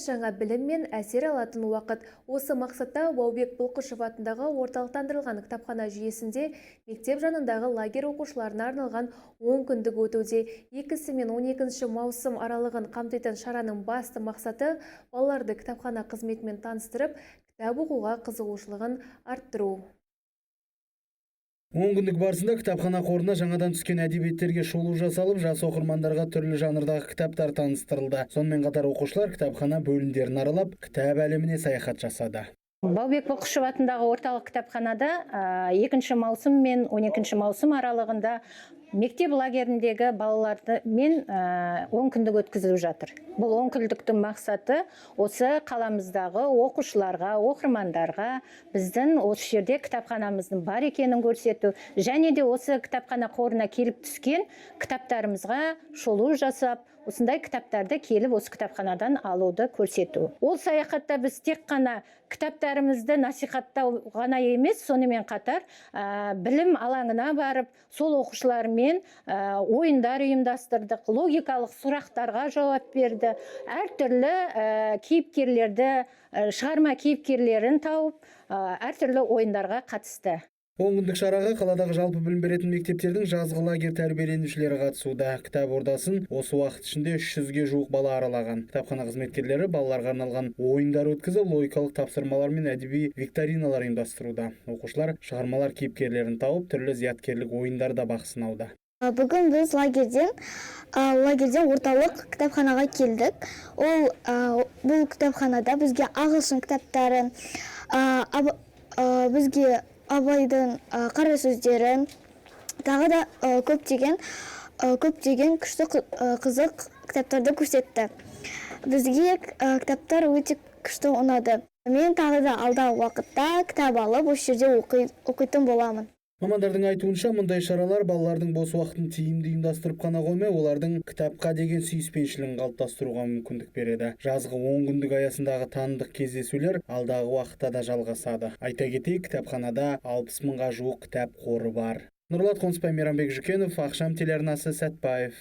жаңа білім мен әсер алатын уақыт. Осы мақсатта Баубек Бұлқышев атындағы орталықтандырылған кітапхана жүйесінде мектеп жанындағы лагерь оқушыларына арналған 10 күндік өтуде. 2 мен 12 маусым аралығын қамтитын шараның басты мақсаты балаларды кітапхана қызметімен таныстырып, кітап оқуға қызығушылығын арттыру. 10 күндік барысында кітапхана қорына жаңадан түскен әдебиеттерге шолу жасалып, жас оқырмандарға түрлі жанрдағы кітаптар таныстырылды. Сонымен қатар оқушылар кітапхана бөлімдерін аралап, кітап әлеміне саяхат жасады. Баубек Бұлқышев атындағы орталық кітапханада 2 маусым мен 12 маусым аралығында мектеп лагеріндегі балаларды мен 10 күндік өткізіліп жатыр. Бұл 10 күндіктің мақсаты осы қаламыздағы оқушыларға, оқырмандарға біздің осы жерде кітапханамыздың бар екенін көрсету, және де осы кітапхана қорына келіп түскен кітаптарымызға шолу жасап, осындай кітаптарды келіп осы кітапханадан алуды көрсету. Ол саяхатта біз тек қана кітаптарымызды насихаттау ғана емес, сонымен қатар білім алаңына барып, сол оқушылармен ойындар ұйымдастырдық, логикалық сұрақтарға жауап берді, әртүрлі кейіпкерлерді, шығарма кейіпкерлерін тауып, әртүрлі ойындарға қатысты. 10 күндік шараға қаладағы жалпы білім беретін мектептердің жазғы лагерь тәрбиеленушілері қатысуда. Кітап ордасын осы уақыт ішінде 300-ге жуық бала аралаған. Кітапхана қызметкерлері балаларға арналған ойындар өткізіп, логикалық тапсырмалар мен әдеби викториналар ұйымдастыруда. Оқушылар шығармалар кейіпкерлерін тауып, түрлі зияткерлік ойындарда бақ сынауда. Бүгін біз лагерден орталық кітапханаға келдік. Бұл кітапханада бізге ағылшын кітаптарын, бізге Абайдың қара сөздерін, тағы да көптеген күшті қызық кітаптарды көрсетті. Бізге кітаптар өте күшті ұнады. Мен тағы да алдағы уақытта кітап алып, осы жерде оқитын боламын. Мамандардың айтуынша, мұндай шаралар балалардың бос уақытын тиімді ұйымдастырып қана қоймай, олардың кітапқа деген сүйіспеншілігін қалыптастыруға мүмкіндік береді. Жазғы 10 күндік аясындағы танымдық кездесулер алдағы уақытта да жалғасады. Айта кетейік, кітапханада 60 мыңға жуық кітап қоры бар. Нұрлат Қонысбай, Мейрамбек Жүкенов, Ақшам телеарнасы, Сәтбаев.